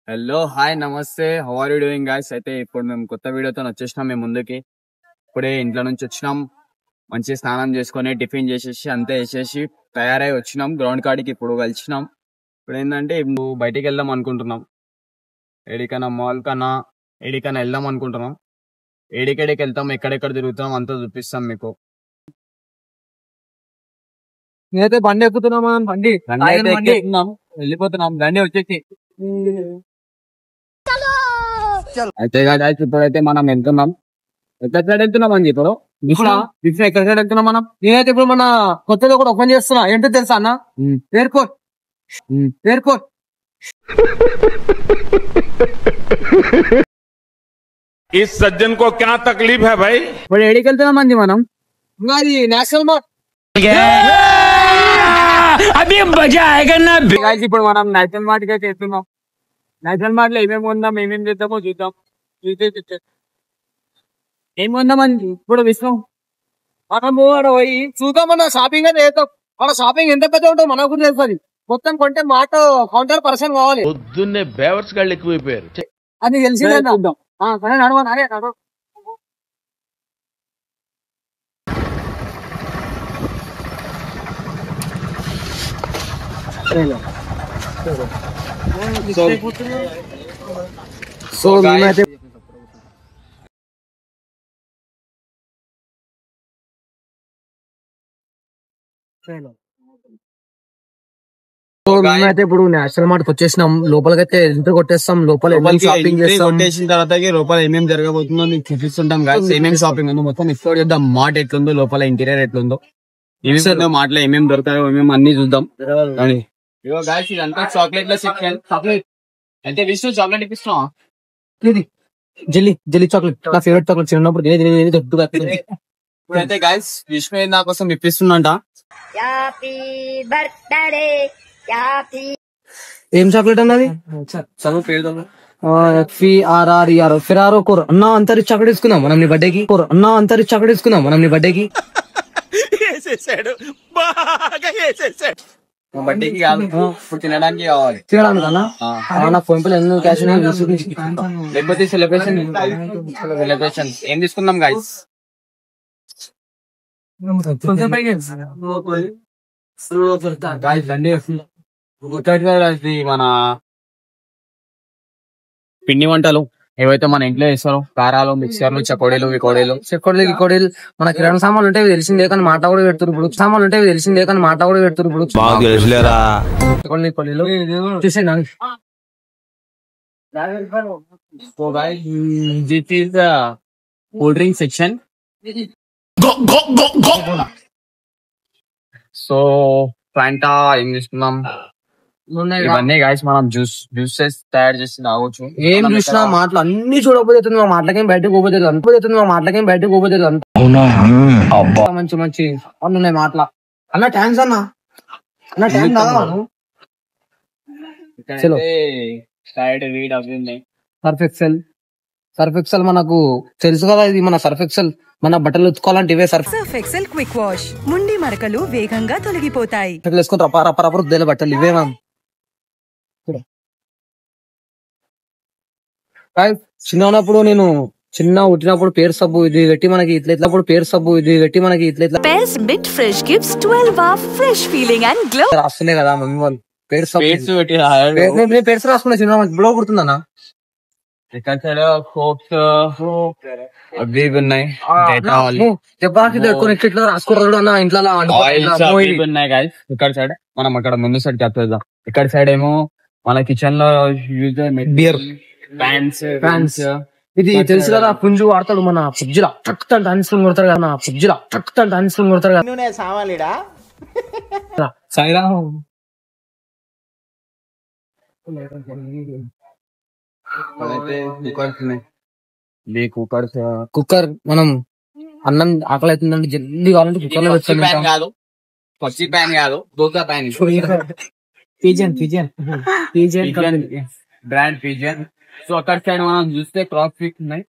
Hello hi నమస్తే, how are you doing guys? అయితే ఇప్పుడు మేము కొత్త వీడియోతో వచ్చేసినాం మేము ముందుకి. ఇప్పుడే ఇంట్లో నుంచి వచ్చినాం, మంచి స్నానం చేసుకొని టిఫిన్ చేసేసి అంతే వేసేసి తయారై వచ్చినాం గ్రౌండ్ కాడికి. ఇప్పుడు కలిసినాం. ఇప్పుడు ఏంటంటే ఇప్పుడు బయటికి వెళ్దాం అనుకుంటున్నాం, ఏడికైనా మాల్ కన్నా ఏడికైనా వెళ్దాం అనుకుంటున్నాం. ఏడికెడికి వెళ్తాం, ఎక్కడెక్కడ తిరుగుతాం అంతా చూపిస్తాం మీకు. నేనైతే బండి ఎక్కుతున్నాం, మనం బండి అయితే ఎక్కుతున్నాం, వెళ్ళిపోతున్నాం. రండి వచ్చేసి. అయితే guys, ఇప్పుడైతే మనం వెళ్తున్నాం. ఎక్కడ సైడ్ వెళ్తున్నాం అని ఇప్పుడు ఎక్కడ సైడ్ వెళ్తున్నాం మనం? నేనైతే ఇప్పుడు మన కొత్తగా కూడా ఓపెన్ చేస్తున్నా. ఏంటో తెలుసా అన్న? ఎయిర్పోర్ట్. ఎయిర్పోర్ట్ इस सज्जन को क्या तकलीफ है भाई? ఇప్పుడు ఏడికి వెళ్తున్నాం అండి మనం? ఇంకా అది నేషనల్ మార్ట్. Guys, ఇప్పుడు మనం నేషనల్ మార్ట్ కి అయితే వెళ్తున్నాం. నేషనల్ మార్ట్ లో ఏమేమి కొందాం, ఏమేమి చేద్దామో చూద్దాం. ఏం కొందామని ఇప్పుడు విషయం మనము ఆడ పోయి చూద్దామన్న షాపింగ్ అయితే చేద్దాం. మన షాపింగ్ ఎంత పెద్ద ఉంటుందో మనకు కూడా తెలుస్తుంది. మొత్తం కొంటే మాట కౌంటర్ పర్సన్ కావాలి. పొద్దున్నే బేవర్స్ గాళ్ళు ఎక్కువైపోయారు. అది తెలిసిందే. సరే నడవను. అరే నడవ. సో మేమైతే ఇప్పుడు నేషనల్ మార్ట్ వచ్చేసినాం. లోపలికైతే ఎంటర్ కొట్టేస్తాం. లోపల షాపింగ్ చేస్తాం. కొట్టేసిన తర్వాత లోపల ఏమేమి జరగబోతుందో మీకు చూపిస్తుంటాం guys. ఏమేమి షాపింగ్ ఉందో మొత్తం ఎక్స్ప్లోర్ చేద్దాం. మార్ట్ ఎట్లుందో, లోపల ఇంటీరియర్ ఎట్లుందో, మార్ట్ లో ఏమేమి దొరుకుతాయో ఏమేమి అన్ని చూద్దాం. ఇగో guys, ఇదంతా చాక్లెట్ లో సెక్షన్. చాక్లెట్ అంటే విష్ణు చాక్లెట్ ఇప్పిస్తున్నావా? జెల్లీ జెల్లీ చాక్లెట్ నా ఫేవరెట్ చాక్లెట్. చిన్నప్పుడు ఇప్పుడైతే గాయస్ విష్ణు నా కోసం ఇప్పిస్తుందంట. ఏం చాక్లెట్ అన్నది? చదువు పేరు FERRER ఫెరారో కోర్. అన్నా అంతరి చాక్లెట్ తీసుకుందాం మనం నీ బర్త్డేకి. అన్నా అంతరి చాక్లెట్ తీసుకుందాం మనం నీ బర్త్డేకి. బర్త్డేకి కాదు, ఇప్పుడు తినడానికి కావాలి. తినడానికి అన్నా నా ఫోన్ పే ఎన్నో క్యాష్ లేకపోతే సెలబ్రేషన్ ఏం తీసుకుందాం గాయస్? మన పిండి వంటలు ఏవైతే మన ఇంట్లో వేస్తారో, కారాలు, మిక్సర్లు, చకోడీలు, చెక్కోడీలు మన కిరాణా సామాన్లు ఉంటాయి తెలిసిందే కానీ మాట కూడా పెడుతున్నారు ఇప్పుడు. సామాన్లు ఉంటాయి తెలిసిందే కానీ మాట కూడా పెడుతున్నారు ఇప్పుడు. చూసేయండి. This is the cool drink section. So Fanta ఏం తీసుకున్నాం ఇవన్నీ గాయస్. మనం జ్యూసెస్ తయారు చేసి తాగొచ్చు. ఏం చూసినా మాటలు అన్ని చూడకపోతే మా మాటలకేం బయటకు పోతే మా మాటలకేం బయటకు పోతే మంచి మంచి అన్ని ఉన్నాయి మాటల. అన్న థ్యాంక్స్ అన్న. అన్న థ్యాంక్స్ కావాలి. సర్ఫ్ ఎక్సెల్ మనకు తెలుసు కదా, ఇది మన సర్ఫ్ ఎక్సెల్. మన బట్టలు ఉతుకోవాలంటే ఇవే సర్ఫ్ ఎక్సెల్ క్విక్ వాష్. ముండి మరకలు వేగంగా తొలగిపోతాయి. వేసుకుని రప్ప బట్టలు ఇవే మనం. చిన్న ఉన్నప్పుడు నేను పుట్టినప్పుడు పేరు సబ్బు ఇది పెట్టి మనకి ఇట్లా Pairs Mint Fresh gives 12 hour fresh feeling and glow. రాస్తుండే కదా మమ్మీ వాళ్ళు పేరు సబ్బు నేను పేరు రాసుకున్నా. చిన్న బ్లో కుడుతుందన్నా. అవి ఉన్నాయి ఇట్లా రాసుకున్నాడు అన్న ఇంట్లో ఉన్నాయి guys. ఇక్కడ సైడ్ మనం అక్కడ ముందు సైడ్ చెప్పేద్దాం. ఇక్కడ సైడ్ ఏమో మన కిచెన్ లో యూజ్ బియర్ ఫ్యాన్స్. ఇది తెలుసు కదా, పుంజు వాడతాడు మన ఫ్రిడ్జ్లా టక్ తంటే అన్స్క్రీన్ కొడతారు కదా. కుక్కర్ మనం అన్నం ఆకలి అవుతుందంటే జల్దీ కావాలంటే కుక్కర్ లో కాదు, పచ్చి ప్యాన్ కాదు, dosa pan. Brand pigeon. So అక్కడ సైడ్ మనం చూస్తే క్రాప్ ఫిక్ ఉన్నాయి.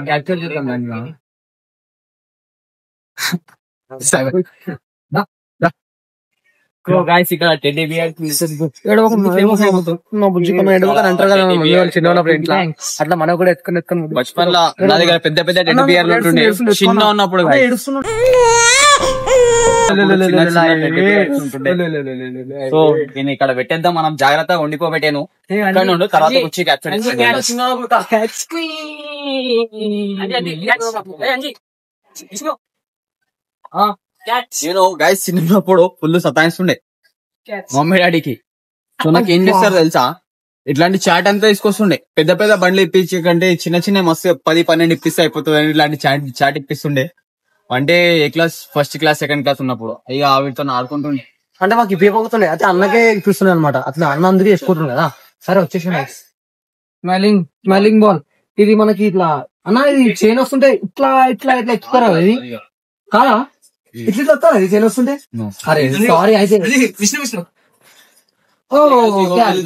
క్యాప్చర్ చేద్దాం. గైస్ ఇక్కడ టెడ్డీ బియర్ అంటారు కదా చిన్నప్పుడు ఇంట్లో అట్లా మనం కూడా ఎత్తుకొని బచ్పన్ లో నా దగ్గర పెద్ద పెద్ద టెడ్డీ బియర్లు ఉంటుండే చిన్న ఉన్నప్పుడు సో దీన్ని ఇక్కడ పెట్టేద్దాం మనం జాగ్రత్తగా వండుకోబెట్టాను ఇక్కడ నుండి తర్వాత వచ్చి క్యాప్చర్ నేను గైస్ చిన్నప్పుడు ఫుల్ సతాయిస్తుండే మమ్మీ డాడీకి. సో నాకు ఏం చేస్తారు తెలుసా, ఇట్లాంటి చాట్ అంతా తీసుకొస్తుండే. పెద్ద పెద్ద బండ్లు ఇప్పించే కంటే చిన్న చిన్న మస్తు 10-12 ఇప్పిస్తే అయిపోతుంది అని ఇట్లాంటి చాట్ ఇప్పిస్తుండే. అంటే ఏ class, first class, second class ఉన్నప్పుడు ఇక వీటితో ఆడుకుంటుండే. అంటే మాకు ఇప్పిపోతుండే అయితే అన్నకే ఇప్పిస్తుండే అనమాట. అట్లా అన్న అందుకే వేసుకుంటుండే కదా. సరే వచ్చేసి స్మైలింగ్ బాల్ ఇది మనకి ఇట్లా అన్న ఇది చైన్ వస్తుంటే ఇట్లా ఇట్లా ఇట్లా ఎక్కుతారా ఇది కాదా? ఇట్లా వస్తారా ఇది చైన్ వస్తుంటే? అరే సారీ అయితే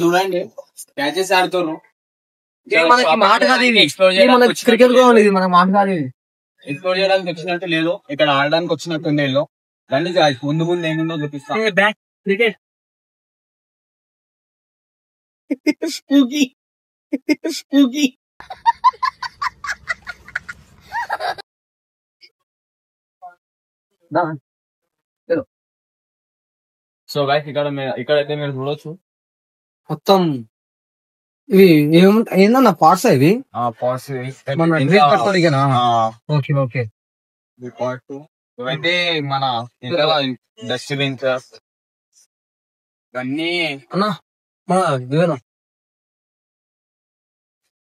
చూడండి క్యాచెస్ ఆడుతారు. మనకి మాట కాదు ఇది, క్రికెట్ కూడా ఇది మనకి మాట కాదు ఇది. ఎక్స్ప్లోర్ చేయడానికి వచ్చినట్టు లేదు, ఇక్కడ ఆడడానికి వచ్చినట్టు ఉంది. రండి ముందు ముందు ఏముందో చూపిస్తాను. సో గైస్ ఇక్కడైతే మీరు చూడొచ్చు మొత్తం ఇవి ఏందన్న పార్ట్స్ ఇవి ఓకే ఓకే. ఇవైతే మన డస్ట్బిన్స్ ఇవన్నీ అన్న మన ఇవేనా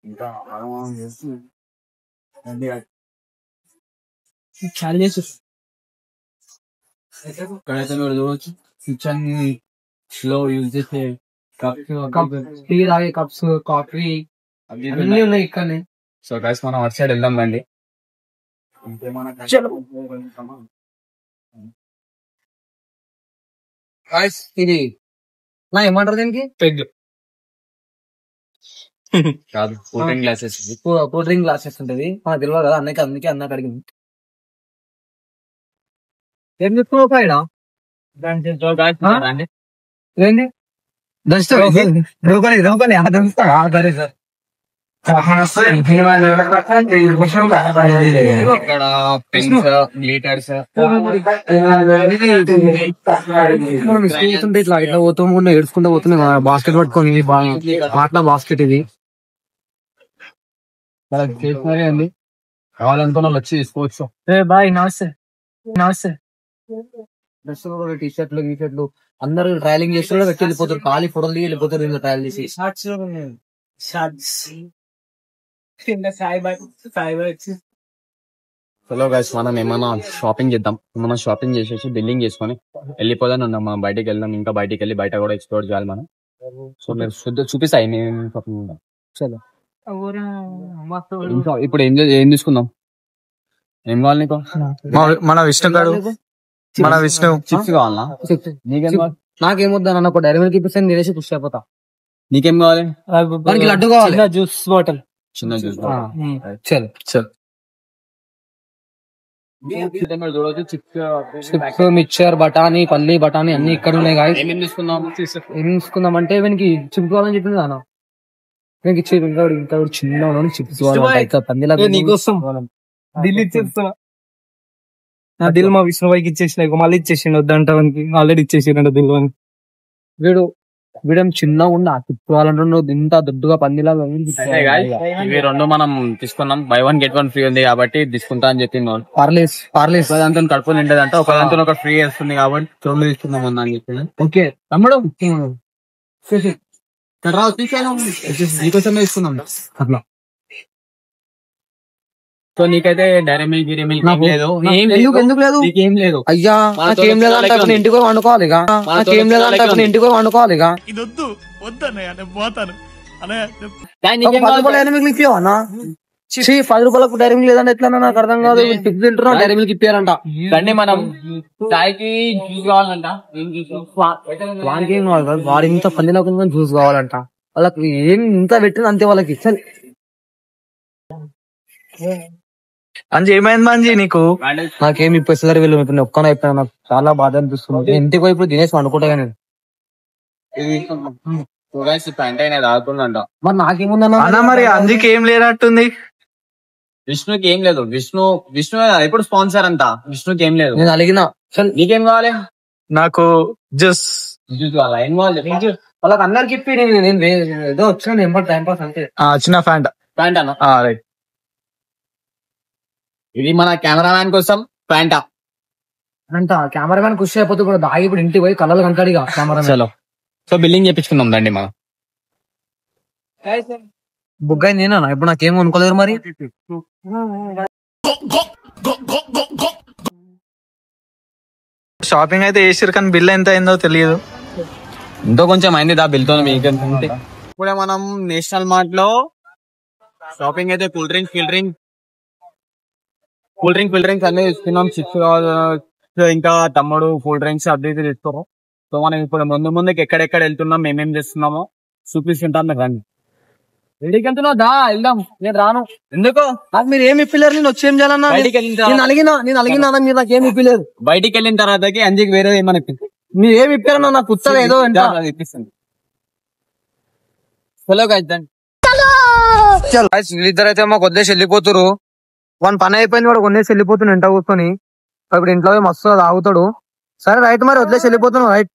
ఇంకా ఇక్కడైతే మీరు చూడొచ్చు కిచెన్ లో యూజ్ చేసే టీ తాగే కప్స్, కాఫీ అన్ని ఉన్నాయి ఇక్కడనే. సో గైస్ మనం అటు సైడ్ వెళ్దాం రండి. ఇది నా ఏమంటారు దీనికి? పెగ్ కాదు, cool drink glasses. Cool drink glasses ఉంటది మనకు తెలియదు కదా. అందుకే అన్నకి అడిగింది. ఏం చెప్తున్నావు పైన? ఏంటి రోకలి సరే సార్. ఇక్కడ పెన్స్, గ్లిటర్స్ ఇట్లా ఇట్లా పోతూ ఏడ్చుకుంటూ పోతున్నాయి. బాస్కెట్ పట్టుకొని అట్లా బాస్కెట్ ఇది స్టేషనరీ అండి. కావాలనుకున్న వాళ్ళు వచ్చి తీసుకోవచ్చు. బాయ్ నమస్తే నమస్తే. డ్రెస్ కూడా టీ షర్ట్లు గీ షర్ట్లు అందరూ ట్రయలింగ్ చేస్తున్నారు. పెట్టి వెళ్ళిపోతారు, ఖాళీ ఫోటోలు దిగి వెళ్ళిపోతారు. ఇంకా ట్రయల్ చేసి హలో గైస్ మనం ఏమన్నా షాపింగ్ చేద్దాం. ఏమన్నా షాపింగ్ చేసేసి బిల్లింగ్ చేసుకొని వెళ్ళిపోదాని ఉన్నాం. మనం బయటికి వెళ్దాం, ఇంకా బయటికి వెళ్ళి బయట కూడా ఎక్స్ప్లోర్ చేయాలి మనం. సో మీరు చూపిస్తాయి మేము షాపింగ్ ఉందాం. ఇంకా ఇప్పుడు ఏం తీసుకుందాం? ఏం కావాలి నీకు? మన విష్ణు గారు, మన విష్ణు చిప్స్ కావాలా? నీకేం కావాలి? నాకేమొద్దా నన్ను ఒక డైరీ మిల్క్ ఇప్పిస్తే నేనేసి పుష్ అయిపోతా. నీకేం కావాలి? మనకి లడ్డు కావాలి, జ్యూస్ బాటిల్, చిన్న జ్యూస్. చల్ చల్. చూడవచ్చు చిప్స్, మిక్చర్, బఠానీ, పల్లి బఠానీ అన్ని ఇక్కడ ఉన్నాయి. ఏం తీసుకుందాం అంటే వీనికి చిప్స్ కావాలని చెప్పింది నాన్న. వీనికి ఇంకా చిన్న చిప్స్ ఢిల్లీ చెప్తున్నా. నా దిల్ మా విష్ణుబాయికి ఇచ్చేసిన, మళ్ళీ ఇచ్చేసిండు వద్దంటానికి. ఆల్రెడీ ఇచ్చేసిండ దిల్ అని. వీడేం చిన్నగా ఉన్న తిప్పుకోవాలంటే ఇంత దొడ్డుగా పందిలాగా. ఇవి రెండు మనం తీసుకున్నాం. బై 1 get 1 ఫ్రీ ఉంది కాబట్టి తీసుకుంటా అని చెప్పి పార్లేస్ ఒకదాంతో కడుపు నిండదంట, ఒకదాంతో ఒక ఫ్రీ వేస్తుంది కాబట్టి రెండు తీసుకుందాం అని చెప్పి. ఓకే తమ్ముడు నీకోసమే తీసుకుందాం అట్లా. సో నీకైతే డైరీ మిల్క్ లేదు? ఎందుకు లేదు? నీకేం లేదు? అయ్యా నాకేం లేదంటే ఇంటికి పోయి వండుకోవాలి. నాకేం లేదంటే ఇంటికి పోయి వండుకోవాలి. ₹10 డైరీ మిల్క్ లేదంటే ఎట్లా నాకు అర్థం కాదు. టిప్స్ తింటున్నా డైరీ మిల్క్ ఇప్పారంట. రండి మనం చాయ్కి జ్యూస్ కావాలంట. వాడికి ఏం కావాలి? వాడు ఇంత పందిలో జ్యూస్ కావాలంట. వాళ్ళకి ఏం ఇంత పెట్టింది అంతే వాళ్ళకి. అంజీ ఏమైంది మంజీ నీకు? నాకేమి ఇప్పుడు వీళ్ళు ఇప్పుడు ఒక్కనే అయిపోయినా నాకు చాలా బాధ అనిపిస్తుంది. నేను ఇంటికి పోయి ఇప్పుడు తినేసి అనుకుంటా నేను. ప్యాంట్ అయినా తాగుతుందంట. మరి నాకేముందన్నా అన్న మరి అంజీకి ఏం లేనట్టుంది. విష్ణుకి ఏం లేదు. విష్ణు ఎప్పుడు స్పాన్సర్ అంతా. విష్ణుకి ఏం లేదు. నేను అలిగిన నీకేం కావాలి? నాకు జస్ట్ వాళ్ళకి అందరికి ఇప్పి నేను ఏదో వచ్చిన నేను టైం పాస్ అంతే. చిన్న ప్యాంట్ అన్న రైట్. ఇది మన కెమెరామ్యాన్ కోసం ప్యాంటా అంట. కెమెరామెన్ ఖుషి అయిపోతే కూడా దాగి ఇప్పుడు ఇంటికి పోయి కళ్ళలు కంటాడు ఇక కెమెరామెన్. చలో సో బిల్లింగ్ చేపించుకుందాం దండి మనం. బుగ్గాయి నేనా ఇప్పుడు నాకేం అనుకోలేదు మరి. షాపింగ్ అయితే చేసిరు కానీ బిల్ ఎంత అయిందో తెలియదు. ఎంతో కొంచెం అయింది దా బిల్ తో మీకు. ఇప్పుడే మనం నేషనల్ మార్ట్ లో షాపింగ్ అయితే కూల్ డ్రింక్స్ అన్ని తీసుకున్నాం. చిప్స్ ఇంకా తమ్ముడు కూల్ డ్రింక్స్ అవి తీసుకోరు. సో మనం ఇప్పుడు ముందుకి ఎక్కడెక్కడ వెళ్తున్నాం మేమేం చేస్తున్నామో చూపిస్తుంటాం. మీరు రండి. రెడీకి వెళ్తున్నావు దా వెళ్దాం. నేను రాను. ఎందుకు? నాకు మీరు ఏమి ఇప్పలేరు. నేను వచ్చి ఏం చేయాలన్నా? బయటికి వెళ్ళిన నేను అలిగినా మీరు నాకు ఏమి ఇప్పలేరు. బయటికి వెళ్ళిన తర్వాతకి అంజీకి వేరే ఏమని మీరు ఏమి ఇప్పారన్నా? నాకు కుత్తగా ఏదో ఇప్పిస్తుంది. హలో గైస్ వీళ్ళిద్దరు అయితే మాకు వదిలేసి వెళ్ళిపోతారు. వన్ పని అయిపోయింది వాడు వదిలేసి వెళ్ళిపోతున్నా ఇంట కూర్చొని. ఇప్పుడు ఇంట్లో పోయి మస్తు తాగుతాడు. సరే రైట్ మరి వదిలేసి వెళ్ళిపోతున్నావు రైట్.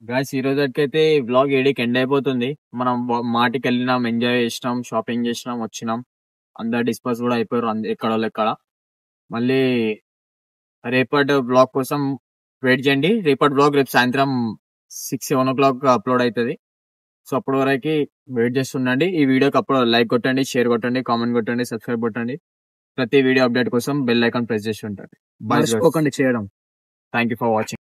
గాయస్ ఈ రోజుకైతే వ్లాగ్ ఏడికి ఎండ్ అయిపోతుంది. మనం మాటికి వెళ్ళినాం, ఎంజాయ్ చేసినాం, షాపింగ్ చేసినాం, వచ్చినాం. అందరు డిస్పర్స్ కూడా అయిపోయారు ఎక్కడ. మళ్ళీ రేపటి బ్లాగ్ కోసం వెయిట్ చేయండి. రేపటి బ్లాగ్ రేపు సాయంత్రం 6-7 o'clock అప్లోడ్ అవుతుంది. సో అప్పటి వరకు వెయిట్ చేస్తుండండి. ఈ వీడియోకి అప్పుడు లైక్ కొట్టండి, షేర్ కొట్టండి, కామెంట్ కొట్టండి, సబ్స్క్రైబ్ కొట్టండి. ప్రతి వీడియో అప్డేట్ కోసం బెల్ ఐకాన్ ప్రెస్ చేసి ఉంటారు. మర్చిపోకండి చేయడం. Thank you for watching.